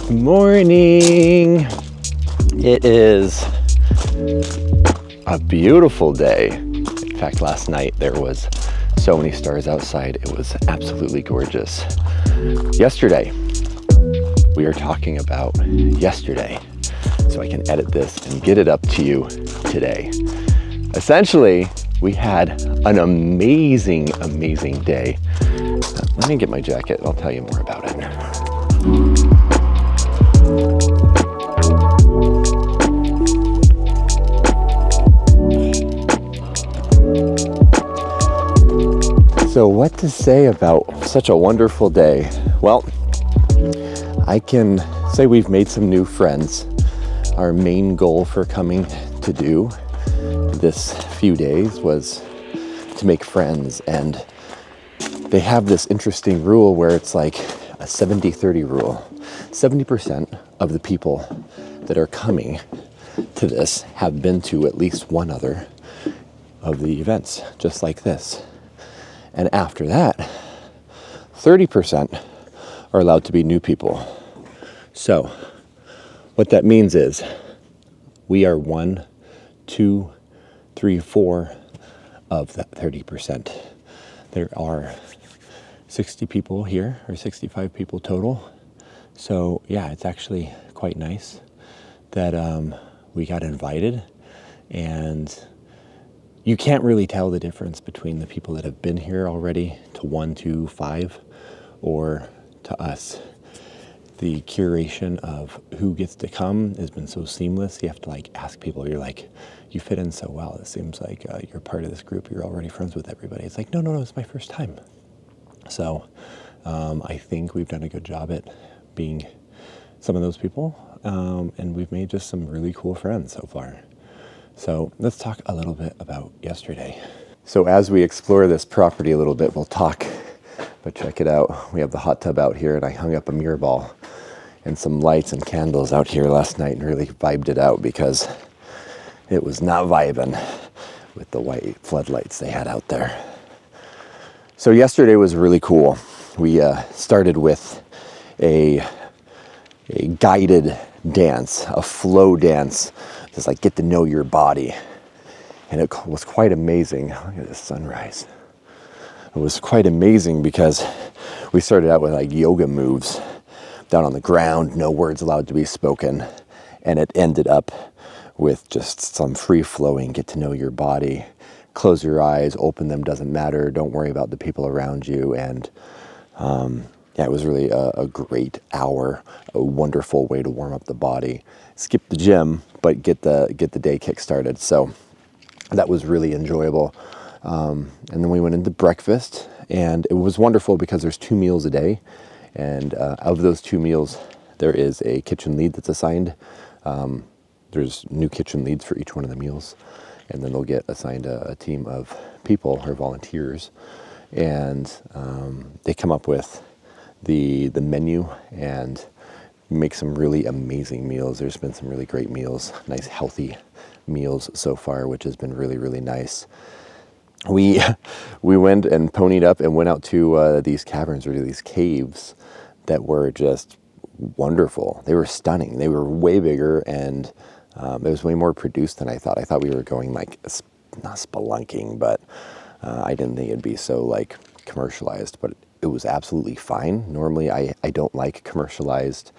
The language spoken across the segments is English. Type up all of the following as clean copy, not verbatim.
Good morning. It is a beautiful day. In fact, last night there was so many stars outside. It was absolutely gorgeous. Yesterday, we are talking about yesterday, so I can edit this and get it up to you today. Essentially, we had an amazing day. Let me get my jacket, I'll tell you more about it. So what to say about such a wonderful day? Well, I can say we've made some new friends. Our main goal for coming to do this few days was to make friends, and they have this interesting rule where it's like a 70-30 rule. 70% of the people that are coming to this have been to at least one other of the events, just like this. And after that, 30% are allowed to be new people. So what that means is we are 1, 2, 3, 4 of that 30%. There are 60 people here, or 65 people total. So yeah, it's actually quite nice that we got invited, and you can't really tell the difference between the people that have been here already to 1, 2, 5, or to us. The curation of who gets to come has been so seamless. You have to ask people, you're like, you fit in so well. It seems like you're part of this group. You're already friends with everybody. It's like, no, it's my first time. So I think we've done a good job at being some of those people. And we've made just some really cool friends so far. So let's talk a little bit about yesterday. So as we explore this property a little bit, we'll talk, but check it out. We have the hot tub out here, and I hung up a mirror ball and some lights and candles out here last night and really vibed it out because it was not vibing with the white floodlights they had out there. So yesterday was really cool. We started with a guided dance, a flow dance, just like get to know your body. And it was quite amazing. Look at the sunrise. It was quite amazing because we started out with yoga moves down on the ground, no words allowed to be spoken. And it ended up with just some free flowing, get to know your body, close your eyes, open them, doesn't matter. Don't worry about the people around you. And yeah, it was really a great hour, a wonderful way to warm up the body. Skip the gym, but get the day kick started. So that was really enjoyable. And then we went into breakfast, and it was wonderful because there's 2 meals a day. And of those 2 meals, there is a kitchen lead that's assigned. There's new kitchen leads for each one of the meals. And then they'll get assigned a team of people or volunteers. And they come up with the menu and make some really amazing meals. There's been some really great meals, nice healthy meals so far, which has been really, really nice. We went and ponied up and went out to these caverns or these caves that were just wonderful. They were stunning. They were way bigger, and it was way more produced than I thought. I thought we were going not spelunking, but I didn't think it'd be so commercialized, but it was absolutely fine. Normally I don't like commercialized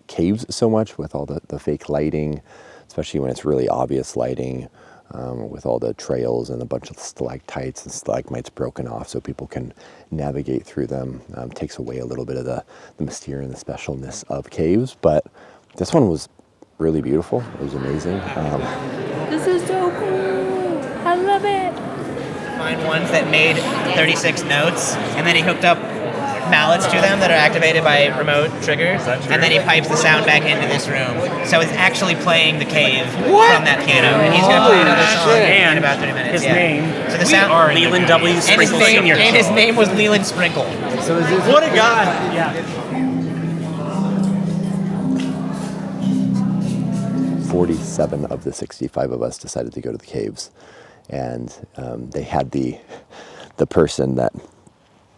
caves so much with all the fake lighting, especially when it's really obvious lighting, with all the trails and a bunch of stalactites and stalagmites broken off so people can navigate through them. Takes away a little bit of the mysterious and the specialness of caves, but this one was really beautiful. It was amazing. This is so cool. I love it. Find ones that made 36 notes, and then he hooked up mallets to them that are activated by remote triggers, and then he pipes the sound back into this room. So it's actually playing the cave from that piano, and he's going to play another song in about 30 minutes. His name, so the sound, Leland W. Sprinkle Sr. And his name was Leland Sprinkle. So is this What a guy! Yeah. 47 of the 65 of us decided to go to the caves, and they had the person that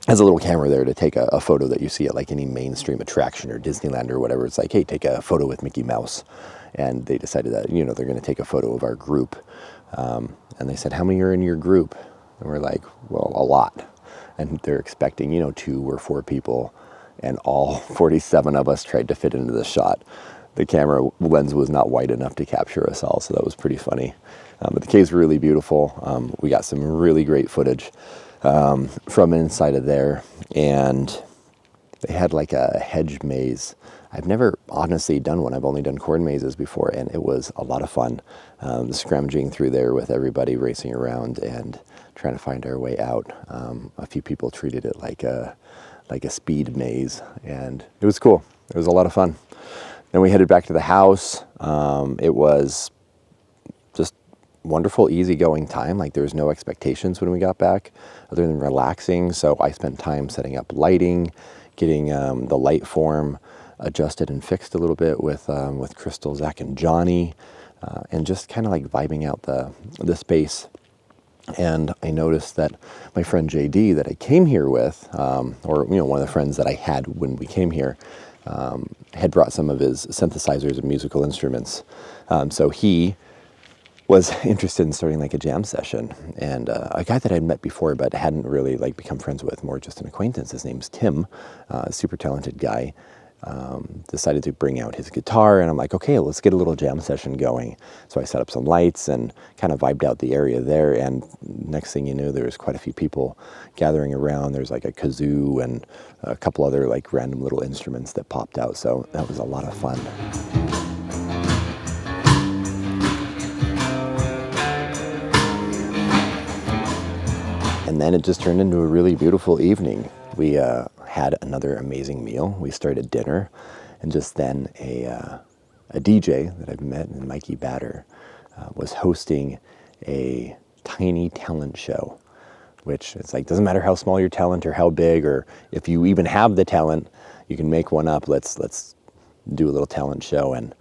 has a little camera there to take a photo that you see at like any mainstream attraction or Disneyland or whatever. It's like, hey, take a photo with Mickey Mouse. And they decided that, they're going to take a photo of our group. And they said, how many are in your group? And we're like, well, a lot. And they're expecting, 2 or 4 people. And all 47 of us tried to fit into the shot. The camera lens was not wide enough to capture us all, so that was pretty funny. But the cave's really beautiful. We got some really great footage from inside of there, and they had like a hedge maze. I've never honestly done one. I've only done corn mazes before, and it was a lot of fun. Scrounging through there with everybody racing around and trying to find our way out. A few people treated it like a speed maze, and it was cool. It was a lot of fun. Then we headed back to the house. It was just wonderful, easygoing time. Like, there was no expectations when we got back other than relaxing. So I spent time setting up lighting, getting the light form adjusted and fixed a little bit with Crystal, Zach, and Johnny, and just kind of like vibing out the space. And I noticed that my friend JD that I came here with, or one of the friends that I had when we came here, had brought some of his synthesizers and musical instruments. So he was interested in starting like a jam session. And a guy that I'd met before but hadn't really like become friends with, more just an acquaintance. His name's Tim, a super talented guy. Decided to bring out his guitar, and I'm like, okay, let's get a little jam session going. So I set up some lights and kind of vibed out the area there, and next thing you knew, there was quite a few people gathering around. There's like a kazoo and a couple other like random little instruments that popped out, so that was a lot of fun. And then it just turned into a really beautiful evening. We had another amazing meal. We started dinner, and just then a DJ that I've met, Mikey Batter, was hosting a tiny talent show, which it's like, doesn't matter how small your talent or how big, or if you even have the talent, you can make one up. Let's do a little talent show. And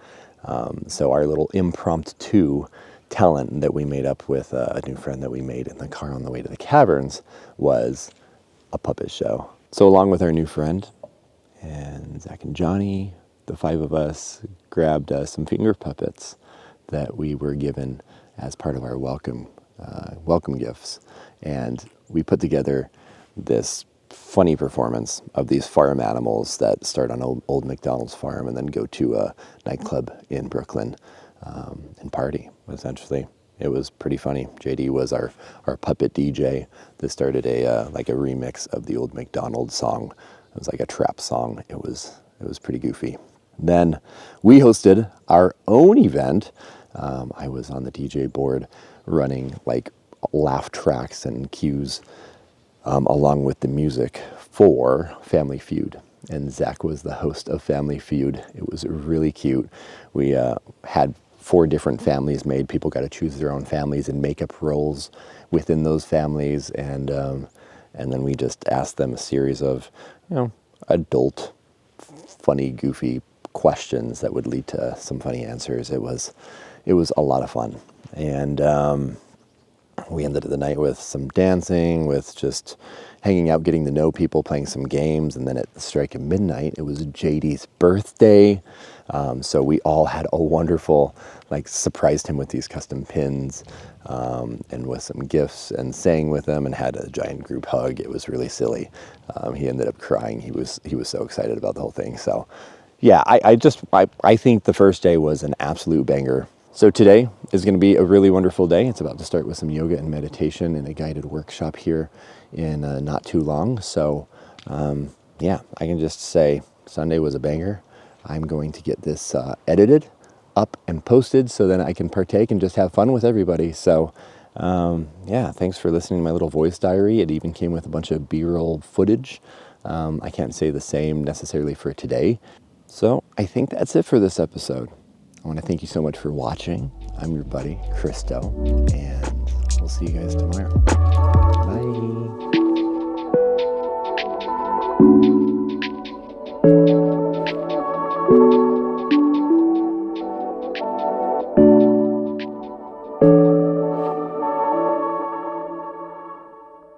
so our little impromptu talent that we made up with a new friend that we made in the car on the way to the caverns was a puppet show. So along with our new friend and Zach and Johnny, the 5 of us grabbed some finger puppets that we were given as part of our welcome gifts. And we put together this funny performance of these farm animals that start on Old McDonald's farm and then go to a nightclub in Brooklyn and party, essentially. It was pretty funny. JD was our puppet DJ that started a remix of the Old McDonald song. It was like a trap song. It was pretty goofy. Then we hosted our own event. I was on the DJ board running like laugh tracks and cues along with the music for Family Feud. And Zach was the host of Family Feud. It was really cute. We had 4 different families made. People got to choose their own families and make up roles within those families. And then we just asked them a series of, adult, funny, goofy questions that would lead to some funny answers. It was a lot of fun. And we ended the night with some dancing, with just hanging out, getting to know people, playing some games. And then at the strike of midnight, it was JD's birthday. So we all had a wonderful, surprised him with these custom pins and with some gifts, and sang with him and had a giant group hug. It was really silly. He ended up crying. He was so excited about the whole thing. So yeah, I think the first day was an absolute banger. So today is going to be a really wonderful day. It's about to start with some yoga and meditation in a guided workshop here in not too long. So yeah, I can just say Sunday was a banger. I'm going to get this edited, up, and posted so then I can partake and just have fun with everybody. So yeah, thanks for listening to my little voice diary. It even came with a bunch of B-roll footage. I can't say the same necessarily for today. So I think that's it for this episode. I want to thank you so much for watching. I'm your buddy, Christo, and we'll see you guys tomorrow. Bye.